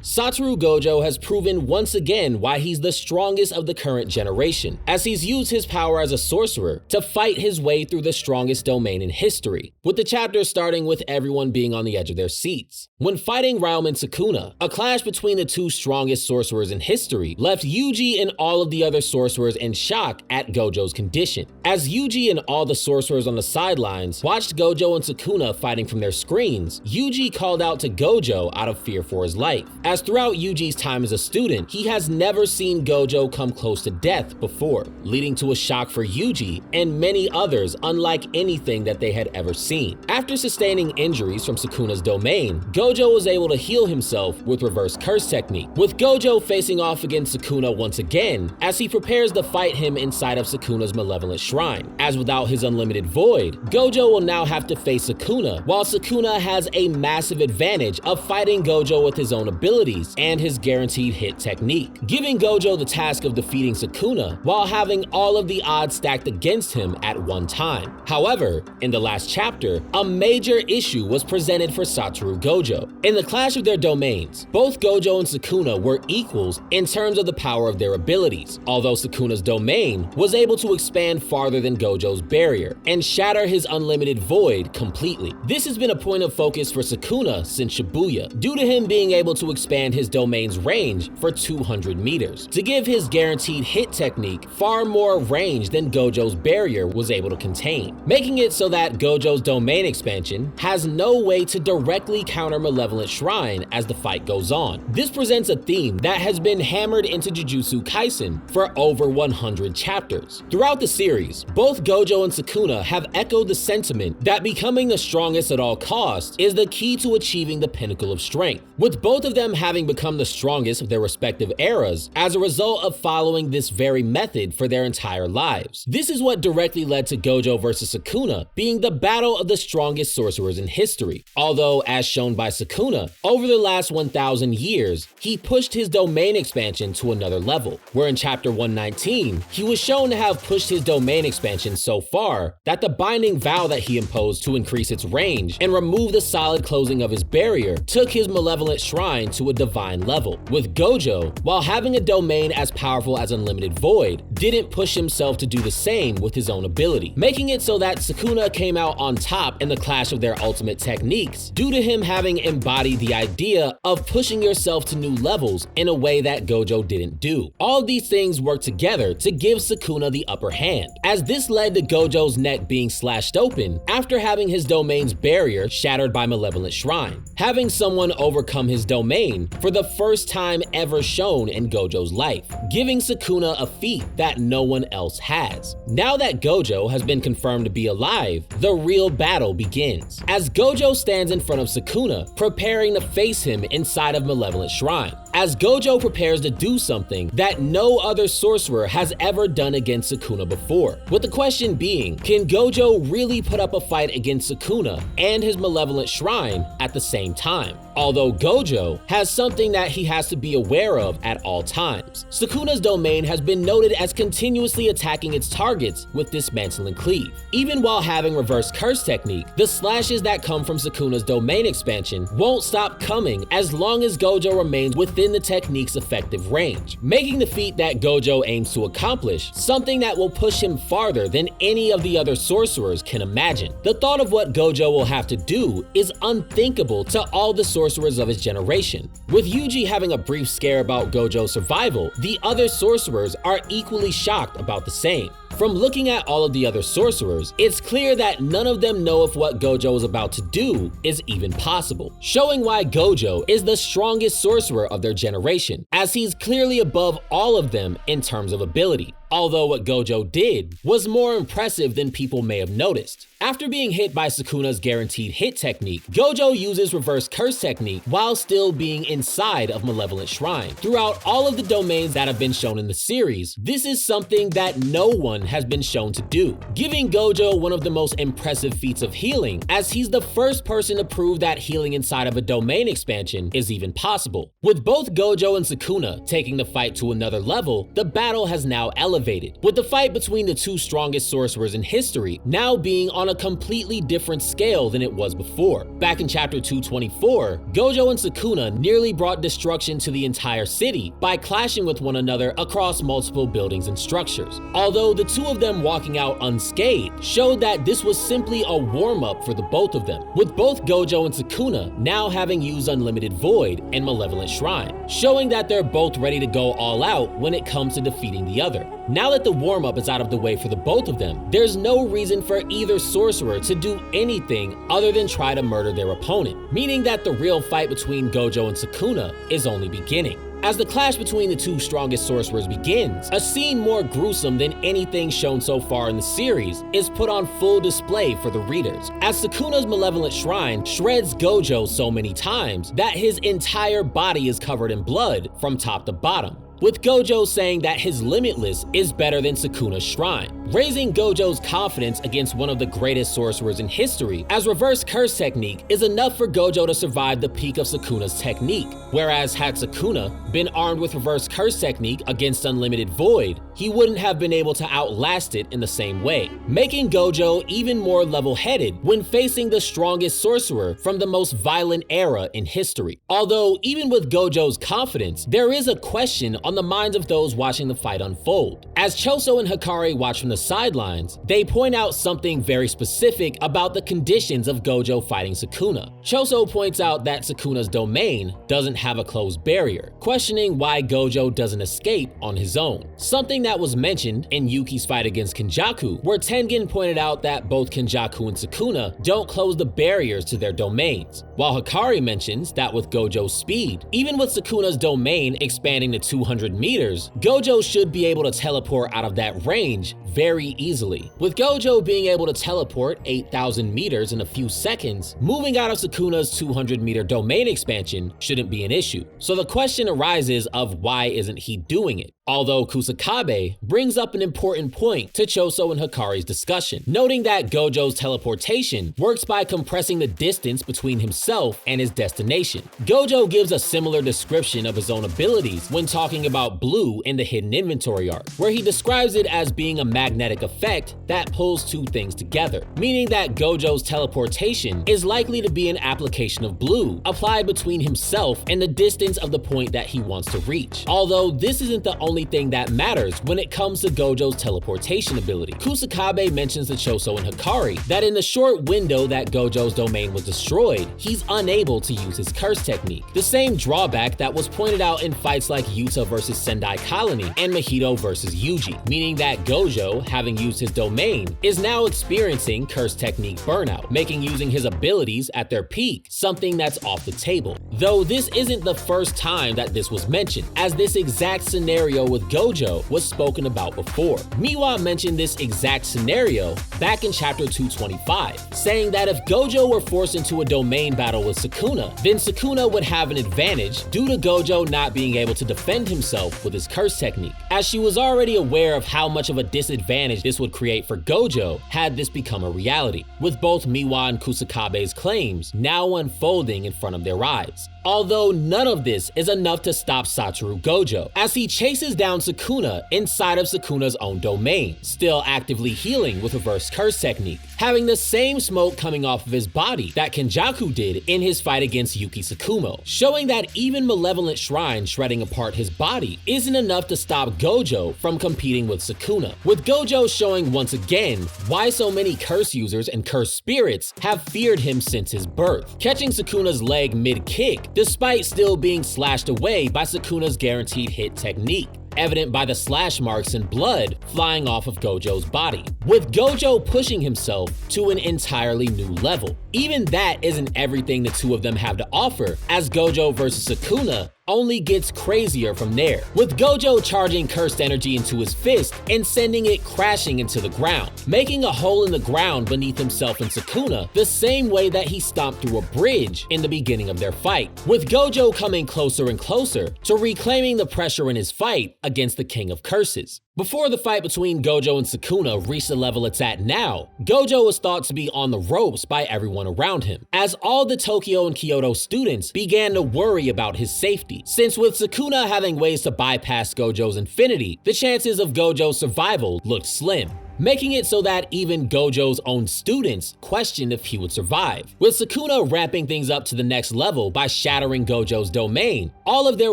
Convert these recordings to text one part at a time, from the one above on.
Satoru Gojo has proven once again why he's the strongest of the current generation, as he's used his power as a sorcerer to fight his way through the strongest domain in history, with the chapter starting with everyone being on the edge of their seats. When fighting Realm and Sukuna, a clash between the two strongest sorcerers in history left Yuji and all of the other sorcerers in shock at Gojo's condition. As Yuji and all the sorcerers on the sidelines watched Gojo and Sukuna fighting from their screens, Yuji called out to Gojo out of fear for his life, as throughout Yuji's time as a student, he has never seen Gojo come close to death before, leading to a shock for Yuji and many others unlike anything that they had ever seen. After sustaining injuries from Sukuna's domain, Gojo was able to heal himself with reverse curse technique, with Gojo facing off against Sukuna once again as he prepares to fight him inside of Sukuna's malevolent shrine. As without his unlimited void, Gojo will now have to face Sukuna, while Sukuna has a massive advantage of fighting Gojo with his own abilities and his guaranteed hit technique, giving Gojo the task of defeating Sukuna while having all of the odds stacked against him at one time. However, in the last chapter, a major issue was presented for Satoru Gojo. In the clash of their domains, both Gojo and Sukuna were equals in terms of the power of their abilities, although Sukuna's domain was able to expand farther than Gojo's barrier and shatter his unlimited void completely. This has been a point of focus for Sukuna since Shibuya, due to him being able to expand his domain's range for 200 meters, to give his guaranteed hit technique far more range than Gojo's barrier was able to contain, making it so that Gojo's domain expansion has no way to directly counter Malevolent Shrine as the fight goes on. This presents a theme that has been hammered into Jujutsu Kaisen for over 100 chapters. Throughout the series, both Gojo and Sukuna have echoed the sentiment that becoming the strongest at all costs is the key to achieving the pinnacle of strength, with both of them having become the strongest of their respective eras as a result of following this very method for their entire lives. This is what directly led to Gojo versus Sukuna being the battle of the strongest sorcerers in history, although as shown by Sukuna, over the last 1,000 years, he pushed his domain expansion to another level, where in chapter 119, he was shown to have pushed his domain expansion so far that the binding vow that he imposed to increase its range and remove the solid closing of his barrier took his malevolent shrine to a divine level, with Gojo, while having a domain as powerful as Unlimited Void, didn't push himself to do the same with his own ability, making it so that Sukuna came out on top in the clash of their ultimate techniques due to him having embodied the idea of pushing yourself to new levels in a way that Gojo didn't do. All these things work together to give Sukuna the upper hand, as this led to Gojo's neck being slashed open after having his domain's barrier shattered by Malevolent Shrine, having someone overcome his domain for the first time ever shown in Gojo's life, giving Sukuna a feat that no one else has. Now that Gojo has been confirmed to be alive, the real battle begins, as Gojo stands in front of Sukuna, preparing to face him inside of Malevolent Shrine, as Gojo prepares to do something that no other sorcerer has ever done against Sukuna before, with the question being, can Gojo really put up a fight against Sukuna and his Malevolent Shrine at the same time? Although Gojo has something that he has to be aware of at all times. Sukuna's domain has been noted as continuously attacking its targets with Dismantle and Cleave. Even while having reverse curse technique, the slashes that come from Sukuna's domain expansion won't stop coming as long as Gojo remains within the technique's effective range, making the feat that Gojo aims to accomplish something that will push him farther than any of the other sorcerers can imagine. The thought of what Gojo will have to do is unthinkable to all the sorcerers of his generation. With Yuji having a brief scare about Gojo's survival, the other sorcerers are equally shocked about the same. From looking at all of the other sorcerers, it's clear that none of them know if what Gojo is about to do is even possible, showing why Gojo is the strongest sorcerer of their generation, as he's clearly above all of them in terms of ability. Although what Gojo did was more impressive than people may have noticed. After being hit by Sukuna's guaranteed hit technique, Gojo uses reverse curse technique while still being inside of Malevolent Shrine. Throughout all of the domains that have been shown in the series, this is something that no one has been shown to do, giving Gojo one of the most impressive feats of healing, as he's the first person to prove that healing inside of a domain expansion is even possible. With both Gojo and Sukuna taking the fight to another level, the battle has now elevated, elevated, with the fight between the two strongest sorcerers in history now being on a completely different scale than it was before. Back in chapter 224, Gojo and Sukuna nearly brought destruction to the entire city by clashing with one another across multiple buildings and structures. Although the two of them walking out unscathed showed that this was simply a warm-up for the both of them, with both Gojo and Sukuna now having used Unlimited Void and Malevolent Shrine, showing that they're both ready to go all out when it comes to defeating the other. Now that the warm-up is out of the way for the both of them, there's no reason for either sorcerer to do anything other than try to murder their opponent, meaning that the real fight between Gojo and Sukuna is only beginning. As the clash between the two strongest sorcerers begins, a scene more gruesome than anything shown so far in the series is put on full display for the readers, as Sukuna's Malevolent Shrine shreds Gojo so many times that his entire body is covered in blood from top to bottom, with Gojo saying that his Limitless is better than Sukuna's shrine, raising Gojo's confidence against one of the greatest sorcerers in history, as Reverse Curse technique is enough for Gojo to survive the peak of Sukuna's technique, whereas had Sukuna been armed with Reverse Curse technique against Unlimited Void, he wouldn't have been able to outlast it in the same way, making Gojo even more level-headed when facing the strongest sorcerer from the most violent era in history. Although, even with Gojo's confidence, there is a question on the minds of those watching the fight unfold. As Choso and Hikari watch from the sidelines, they point out something very specific about the conditions of Gojo fighting Sukuna. Choso points out that Sukuna's domain doesn't have a closed barrier, questioning why Gojo doesn't escape on his own. Something that was mentioned in Yuki's fight against Kenjaku, where Tengen pointed out that both Kenjaku and Sukuna don't close the barriers to their domains, while Hikari mentions that with Gojo's speed, even with Sukuna's domain expanding to 200 meters, Gojo should be able to teleport out of that range very easily. With Gojo being able to teleport 8,000 meters in a few seconds, moving out of Sukuna's 200-meter domain expansion shouldn't be an issue. So the question arises of why isn't he doing it? Although Kusakabe brings up an important point to Choso and Hikari's discussion, noting that Gojo's teleportation works by compressing the distance between himself and his destination. Gojo gives a similar description of his own abilities when talking about Blue in the Hidden Inventory arc, where he describes it as being a magnetic effect that pulls two things together, meaning that Gojo's teleportation is likely to be an application of Blue applied between himself and the distance of the point that he wants to reach. Although this isn't the only thing that matters when it comes to Gojo's teleportation ability. Kusakabe mentions to Choso and Hikari that in the short window that Gojo's domain was destroyed, he's unable to use his curse technique, the same drawback that was pointed out in fights like Yuta vs Sendai Colony and Mahito vs Yuji, meaning that Gojo, having used his domain, is now experiencing curse technique burnout, making using his abilities at their peak something that's off the table. Though this isn't the first time that this was mentioned, as this exact scenario with Gojo was spoken about before. Miwa mentioned this exact scenario back in chapter 225, saying that if Gojo were forced into a domain battle with Sukuna, then Sukuna would have an advantage due to Gojo not being able to defend himself with his curse technique, as she was already aware of how much of a disadvantage this would create for Gojo had this become a reality, with both Miwa and Kusakabe's claims now unfolding in front of their eyes. Although none of this is enough to stop Satoru Gojo, as he chases down Sukuna inside of Sukuna's own domain, still actively healing with reverse curse technique, having the same smoke coming off of his body that Kenjaku did in his fight against Yuki Tsukumo, showing that even Malevolent Shrine shredding apart his body isn't enough to stop Gojo from competing with Sukuna, with Gojo showing once again why so many curse users and curse spirits have feared him since his birth, catching Sukuna's leg mid-kick despite still being slashed away by Sukuna's guaranteed hit technique, evident by the slash marks and blood flying off of Gojo's body, with Gojo pushing himself to an entirely new level. Even that isn't everything the two of them have to offer, as Gojo versus Sukuna only gets crazier from there, with Gojo charging cursed energy into his fist and sending it crashing into the ground, making a hole in the ground beneath himself and Sukuna the same way that he stomped through a bridge in the beginning of their fight, with Gojo coming closer and closer to reclaiming the pressure in his fight against the King of Curses. Before the fight between Gojo and Sukuna reached the level it's at now, Gojo was thought to be on the ropes by everyone around him, as all the Tokyo and Kyoto students began to worry about his safety, since with Sukuna having ways to bypass Gojo's infinity, the chances of Gojo's survival looked slim, making it so that even Gojo's own students questioned if he would survive. With Sukuna ramping things up to the next level by shattering Gojo's domain, all of their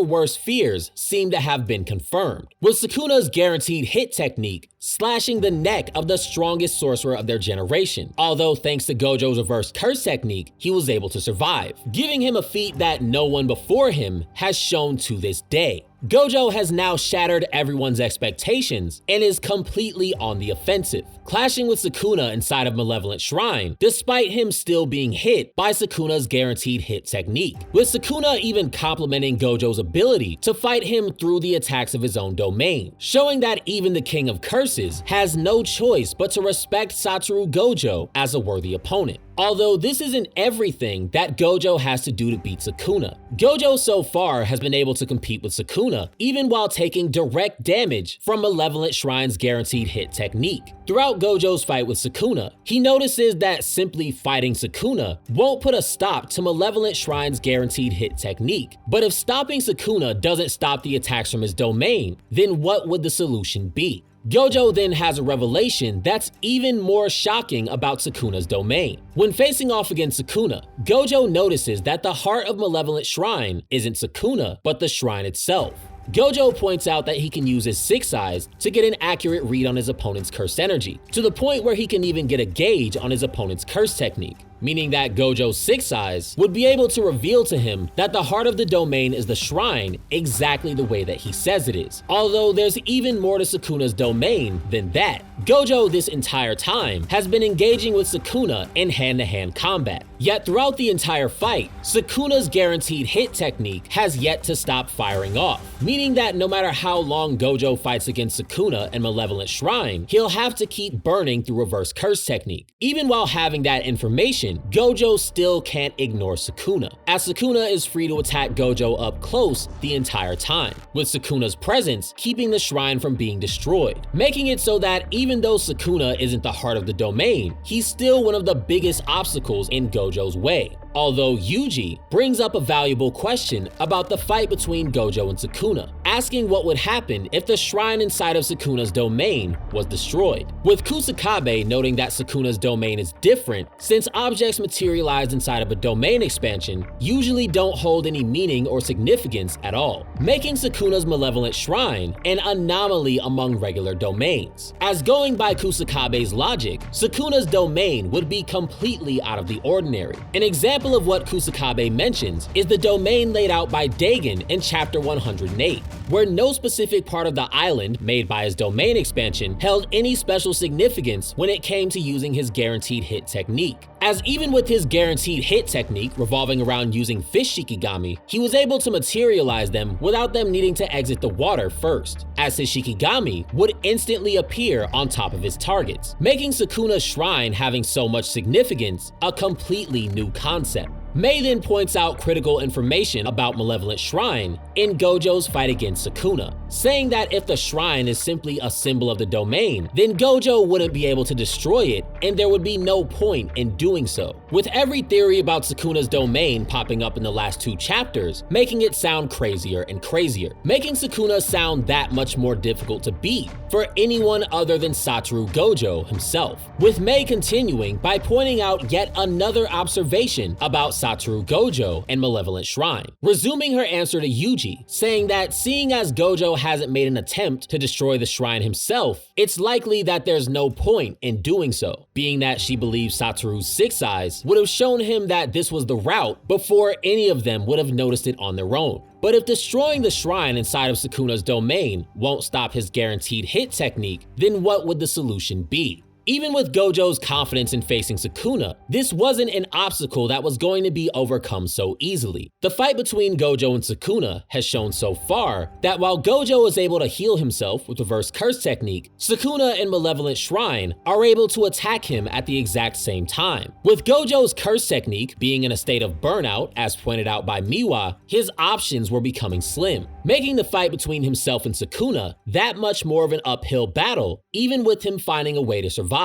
worst fears seem to have been confirmed, with Sukuna's guaranteed hit technique slashing the neck of the strongest sorcerer of their generation, although thanks to Gojo's reverse curse technique, he was able to survive, giving him a feat that no one before him has shown to this day. Gojo has now shattered everyone's expectations and is completely on the offensive, clashing with Sukuna inside of Malevolent Shrine, despite him still being hit by Sukuna's guaranteed hit technique, with Sukuna even complimenting Gojo's ability to fight him through the attacks of his own domain, showing that even the King of Curses has no choice but to respect Satoru Gojo as a worthy opponent. Although this isn't everything that Gojo has to do to beat Sukuna. Gojo so far has been able to compete with Sukuna even while taking direct damage from Malevolent Shrine's guaranteed hit technique. Throughout Gojo's fight with Sukuna, he notices that simply fighting Sukuna won't put a stop to Malevolent Shrine's guaranteed hit technique. But if stopping Sukuna doesn't stop the attacks from his domain, then what would the solution be? Gojo then has a revelation that's even more shocking about Sukuna's domain. When facing off against Sukuna, Gojo notices that the heart of Malevolent Shrine isn't Sukuna, but the shrine itself. Gojo points out that he can use his sixth eyes to get an accurate read on his opponent's curse energy, to the point where he can even get a gauge on his opponent's curse technique, meaning that Gojo's sixth eyes would be able to reveal to him that the heart of the domain is the shrine exactly the way that he says it is. Although there's even more to Sukuna's domain than that. Gojo this entire time has been engaging with Sukuna in hand-to-hand combat. Yet throughout the entire fight, Sukuna's guaranteed hit technique has yet to stop firing off, meaning that no matter how long Gojo fights against Sukuna and Malevolent Shrine, he'll have to keep burning through reverse curse technique. Even while having that information, Gojo still can't ignore Sukuna, as Sukuna is free to attack Gojo up close the entire time, with Sukuna's presence keeping the shrine from being destroyed, making it so that even though Sukuna isn't the heart of the domain, he's still one of the biggest obstacles in Gojo's way. Although Yuji brings up a valuable question about the fight between Gojo and Sukuna, asking what would happen if the shrine inside of Sukuna's domain was destroyed, with Kusakabe noting that Sukuna's domain is different since objects materialized inside of a domain expansion usually don't hold any meaning or significance at all, making Sukuna's Malevolent Shrine an anomaly among regular domains. As going by Kusakabe's logic, Sukuna's domain would be completely out of the ordinary. An example of what Kusakabe mentions is the domain laid out by Dagon in chapter 108, where no specific part of the island made by his domain expansion held any special significance when it came to using his guaranteed hit technique. As even with his guaranteed hit technique revolving around using fish Shikigami, he was able to materialize them without them needing to exit the water first, as his Shikigami would instantly appear on top of his targets, making Sukuna's shrine having so much significance a completely new concept. Mei then points out critical information about Malevolent Shrine in Gojo's fight against Sukuna, saying that if the shrine is simply a symbol of the domain, then Gojo wouldn't be able to destroy it and there would be no point in doing so, with every theory about Sukuna's domain popping up in the last 2 chapters, making it sound crazier and crazier, making Sukuna sound that much more difficult to beat for anyone other than Satoru Gojo himself, with Mei continuing by pointing out yet another observation about Satoru Gojo and Malevolent Shrine, resuming her answer to Yuji, saying that seeing as Gojo hasn't made an attempt to destroy the shrine himself, it's likely that there's no point in doing so, being that she believes Satoru's six eyes would have shown him that this was the route before any of them would have noticed it on their own. But if destroying the shrine inside of Sukuna's domain won't stop his guaranteed hit technique, then what would the solution be? Even with Gojo's confidence in facing Sukuna, this wasn't an obstacle that was going to be overcome so easily. The fight between Gojo and Sukuna has shown so far that while Gojo is able to heal himself with reverse curse technique, Sukuna and Malevolent Shrine are able to attack him at the exact same time. With Gojo's curse technique being in a state of burnout, as pointed out by Miwa, his options were becoming slim, making the fight between himself and Sukuna that much more of an uphill battle, even with him finding a way to survive.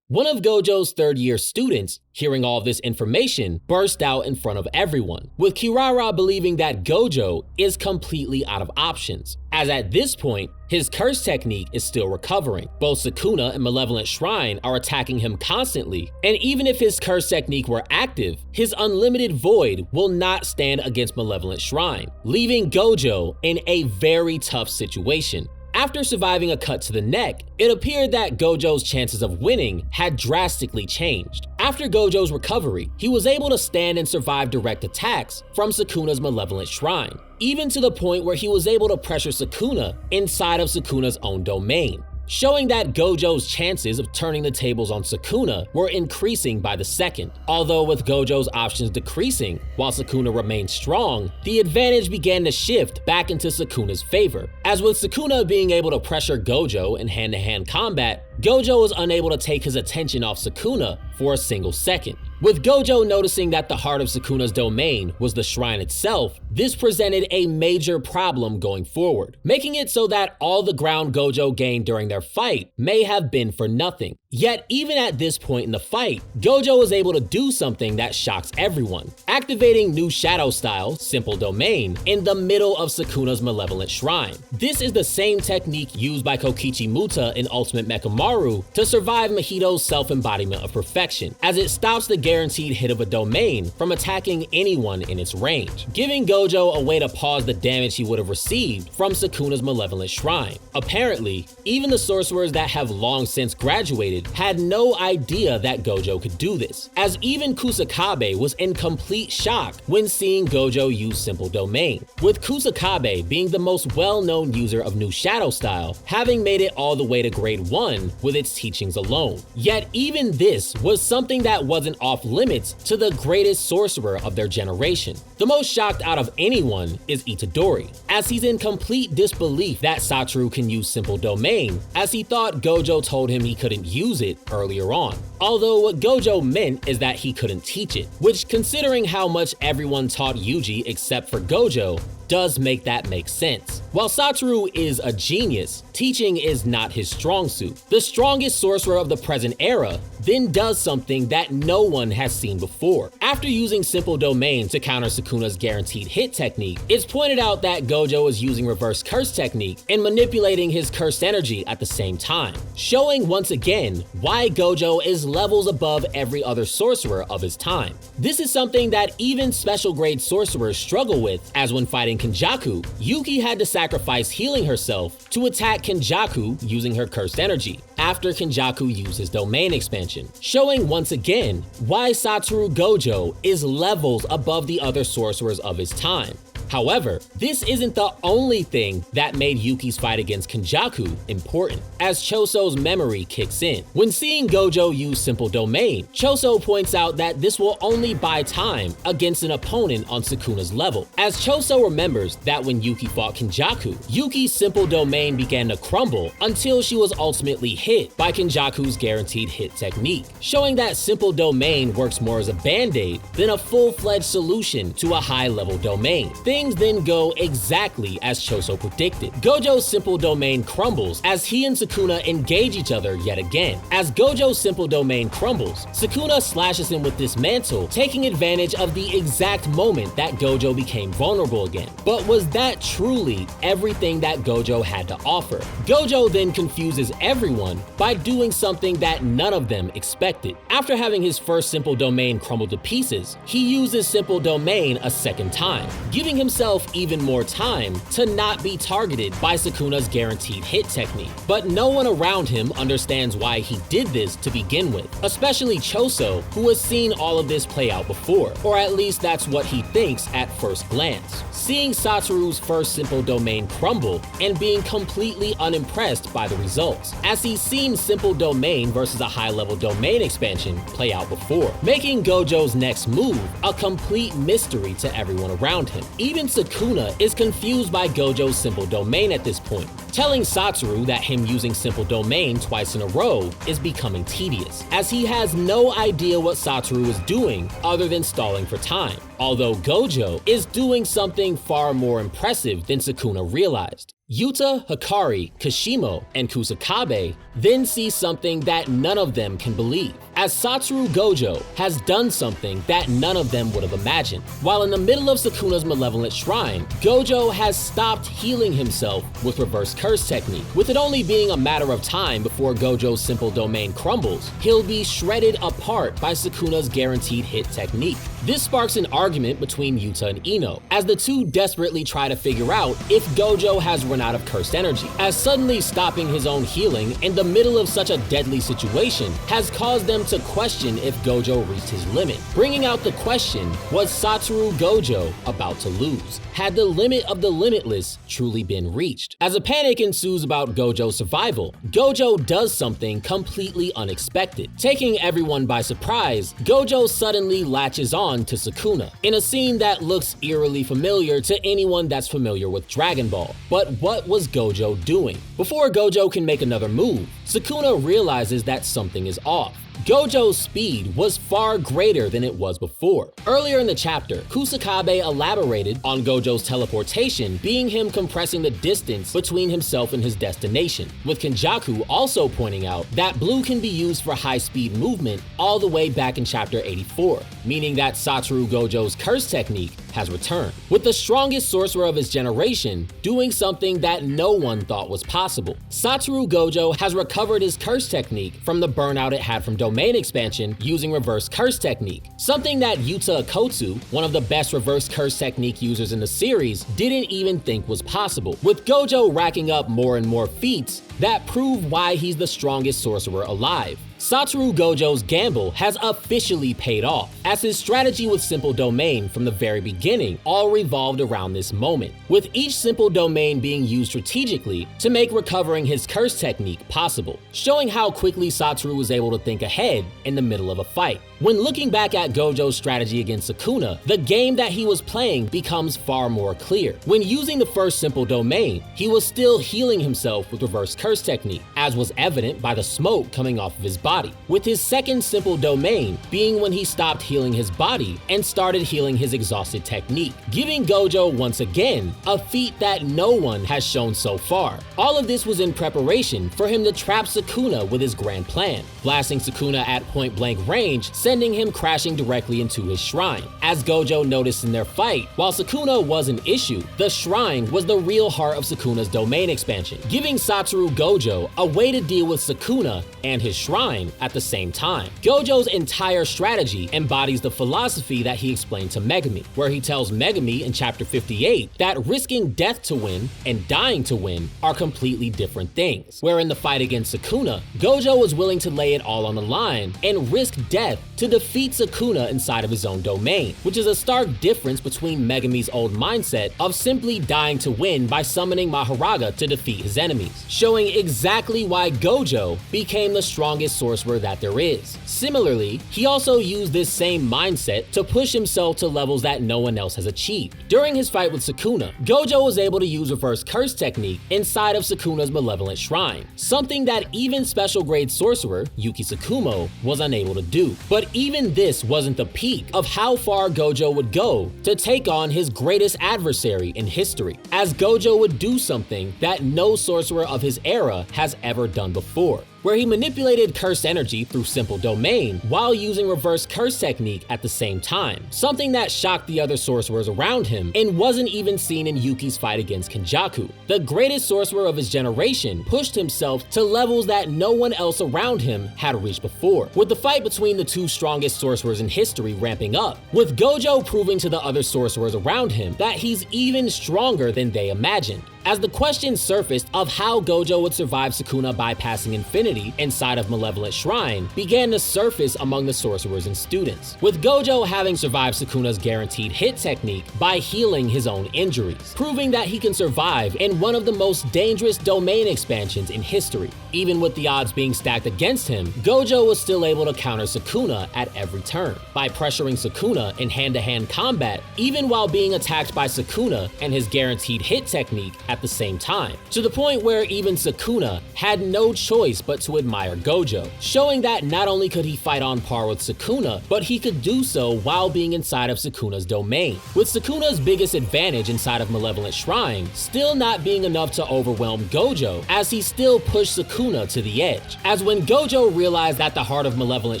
One of Gojo's third-year students, hearing all of this information, burst out in front of everyone, with Kirara believing that Gojo is completely out of options, as at this point, his curse technique is still recovering. Both Sukuna and Malevolent Shrine are attacking him constantly, and even if his curse technique were active, his unlimited void will not stand against Malevolent Shrine, leaving Gojo in a very tough situation. After surviving a cut to the neck, it appeared that Gojo's chances of winning had drastically changed. After Gojo's recovery, he was able to stand and survive direct attacks from Sukuna's Malevolent Shrine, even to the point where he was able to pressure Sukuna inside of Sukuna's own domain, showing that Gojo's chances of turning the tables on Sukuna were increasing by the second. Although with Gojo's options decreasing while Sukuna remained strong, the advantage began to shift back into Sukuna's favor, as with Sukuna being able to pressure Gojo in hand-to-hand combat, Gojo was unable to take his attention off Sukuna for a single second. With Gojo noticing that the heart of Sukuna's domain was the shrine itself, this presented a major problem going forward, making it so that all the ground Gojo gained during their fight may have been for nothing. Yet even at this point in the fight, Gojo was able to do something that shocks everyone, activating new shadow style, Simple Domain, in the middle of Sukuna's Malevolent Shrine. This is the same technique used by Kokichi Muta in Ultimate Mechamaru to survive Mahito's self-embodiment of perfection, as it stops the guaranteed hit of a domain from attacking anyone in its range, giving Gojo a way to pause the damage he would have received from Sukuna's Malevolent Shrine. Apparently, even the sorcerers that have long since graduated had no idea that Gojo could do this, as even Kusakabe was in complete shock when seeing Gojo use Simple Domain, with Kusakabe being the most well-known user of New Shadow Style, having made it all the way to grade 1 with its teachings alone. Yet even this was something that wasn't off limits to the greatest sorcerer of their generation. The most shocked out of anyone is Itadori, as he's in complete disbelief that Satoru can use Simple Domain, as he thought Gojo told him he couldn't use it earlier on. Although what Gojo meant is that he couldn't teach it, which, considering how much everyone taught Yuji except for Gojo, does make that make sense. While Satoru is a genius, teaching is not his strong suit. The strongest sorcerer of the present era then does something that no one has seen before. After using Simple Domain to counter Sukuna's guaranteed hit technique, it's pointed out that Gojo is using reverse curse technique and manipulating his cursed energy at the same time, showing once again why Gojo is levels above every other sorcerer of his time. This is something that even special grade sorcerers struggle with, as when fighting Kenjaku, Yuki had to sacrifice healing herself to attack Kenjaku using her cursed energy, after Kenjaku used his domain expansion, showing once again why Satoru Gojo is levels above the other sorcerers of his time. However, this isn't the only thing that made Yuki's fight against Kenjaku important, as Choso's memory kicks in. When seeing Gojo use Simple Domain, Choso points out that this will only buy time against an opponent on Sukuna's level, as Choso remembers that when Yuki fought Kenjaku, Yuki's Simple Domain began to crumble until she was ultimately hit by Kenjaku's guaranteed hit technique, showing that Simple Domain works more as a band-aid than a full-fledged solution to a high-level domain. Things then go exactly as Choso predicted. Gojo's Simple Domain crumbles as he and Sukuna engage each other yet again. As Gojo's Simple Domain crumbles, Sukuna slashes him with this mantle, taking advantage of the exact moment that Gojo became vulnerable again. But was that truly everything that Gojo had to offer? Gojo then confuses everyone by doing something that none of them expected. After having his first Simple Domain crumble to pieces, he uses Simple Domain a second time, giving himself himself even more time to not be targeted by Sukuna's guaranteed hit technique. But no one around him understands why he did this to begin with, especially Choso, who has seen all of this play out before, or at least that's what he thinks at first glance. Seeing Satoru's first simple domain crumble and being completely unimpressed by the results, as he's seen simple domain versus a high-level domain expansion play out before, making Gojo's next move a complete mystery to everyone around him. Even Sukuna is confused by Gojo's simple domain at this point, telling Satoru that him using simple domain twice in a row is becoming tedious, as he has no idea what Satoru is doing other than stalling for time, although Gojo is doing something far more impressive than Sukuna realized. Yuta, Hikari, Kashimo, and Kusakabe then see something that none of them can believe, as Satoru Gojo has done something that none of them would have imagined. While in the middle of Sukuna's malevolent shrine, Gojo has stopped healing himself with reverse curse technique. With it only being a matter of time before Gojo's simple domain crumbles, he'll be shredded apart by Sukuna's guaranteed hit technique. This sparks an argument between Yuta and Ino, as the two desperately try to figure out if Gojo has run out of cursed energy, as suddenly stopping his own healing in the middle of such a deadly situation has caused them to question if Gojo reached his limit. Bringing out the question, was Satoru Gojo about to lose? Had the limit of the limitless truly been reached? As a panic ensues about Gojo's survival, Gojo does something completely unexpected. Taking everyone by surprise, Gojo suddenly latches on to Sukuna, in a scene that looks eerily familiar to anyone that's familiar with Dragon Ball. But what was Gojo doing? Before Gojo can make another move, Sukuna realizes that something is off. Gojo's speed was far greater than it was before. Earlier in the chapter, Kusakabe elaborated on Gojo's teleportation being him compressing the distance between himself and his destination, with Kenjaku also pointing out that blue can be used for high-speed movement all the way back in chapter 84, meaning that Satoru Gojo's curse technique has returned, with the strongest sorcerer of his generation doing something that no one thought was possible. Satoru Gojo has recovered his curse technique from the burnout it had from domain expansion using reverse curse technique, something that Yuta Akotsu, one of the best reverse curse technique users in the series, didn't even think was possible, with Gojo racking up more and more feats that prove why he's the strongest sorcerer alive. Satoru Gojo's gamble has officially paid off, as his strategy with simple domain from the very beginning all revolved around this moment, with each simple domain being used strategically to make recovering his curse technique possible, showing how quickly Satoru was able to think ahead in the middle of a fight. When looking back at Gojo's strategy against Sukuna, the game that he was playing becomes far more clear. When using the first simple domain, he was still healing himself with reverse curse technique, as was evident by the smoke coming off of his body, with his second simple domain being when he stopped healing his body and started healing his exhausted technique, giving Gojo once again a feat that no one has shown so far. All of this was in preparation for him to trap Sukuna with his grand plan, blasting Sukuna at point blank range, sending him crashing directly into his shrine. As Gojo noticed in their fight, while Sukuna was an issue, the shrine was the real heart of Sukuna's domain expansion, giving Satoru Gojo a way to deal with Sukuna and his shrine at the same time. Gojo's entire strategy embodies the philosophy that he explained to Megumi, where he tells Megumi in chapter 58 that risking death to win and dying to win are completely different things, where in the fight against Sukuna, Gojo was willing to lay it all on the line and risk death to defeat Sukuna inside of his own domain, which is a stark difference between Megumi's old mindset of simply dying to win by summoning Maharaga to defeat his enemies, showing exactly why Gojo became the strongest sorcerer that there is. Similarly, he also used this same mindset to push himself to levels that no one else has achieved. During his fight with Sukuna, Gojo was able to use reverse curse technique inside of Sukuna's malevolent shrine, something that even special grade sorcerer Yuki Tsukumo was unable to do. But even this wasn't the peak of how far Gojo would go to take on his greatest adversary in history, as Gojo would do something that no sorcerer of his era has ever done before. where he manipulated curse energy through simple domain while using reverse curse technique at the same time, something that shocked the other sorcerers around him and wasn't even seen in Yuki's fight against Kenjaku. The greatest sorcerer of his generation pushed himself to levels that no one else around him had reached before, with the fight between the two strongest sorcerers in history ramping up, with Gojo proving to the other sorcerers around him that he's even stronger than they imagined. As the question surfaced of how Gojo would survive Sukuna bypassing infinity inside of Malevolent Shrine began to surface among the sorcerers and students, with Gojo having survived Sukuna's guaranteed hit technique by healing his own injuries, proving that he can survive in one of the most dangerous domain expansions in history. Even with the odds being stacked against him, Gojo was still able to counter Sukuna at every turn, by pressuring Sukuna in hand-to-hand combat, even while being attacked by Sukuna and his guaranteed hit technique at the same time, to the point where even Sukuna had no choice but to admire Gojo, showing that not only could he fight on par with Sukuna, but he could do so while being inside of Sukuna's domain, with Sukuna's biggest advantage inside of Malevolent Shrine still not being enough to overwhelm Gojo, as he still pushed Sukuna to the edge. As when Gojo realized that the heart of Malevolent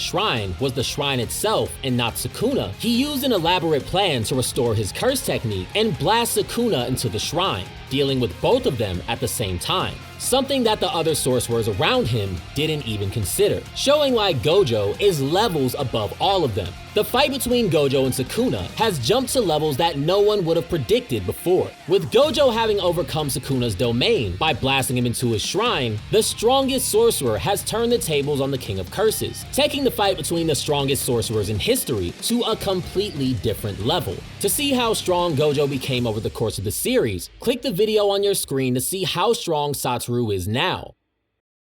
Shrine was the shrine itself and not Sukuna, he used an elaborate plan to restore his curse technique and blast Sukuna into the shrine, dealing with both of them at the same time, something that the other sorcerers around him didn't even consider, showing why Gojo is levels above all of them. The fight between Gojo and Sukuna has jumped to levels that no one would have predicted before, with Gojo having overcome Sukuna's domain by blasting him into his shrine. The strongest sorcerer has turned the tables on the King of Curses, taking the fight between the strongest sorcerers in history to a completely different level. To see how strong Gojo became over the course of the series, click the video on your screen to see how strong Satoru is now.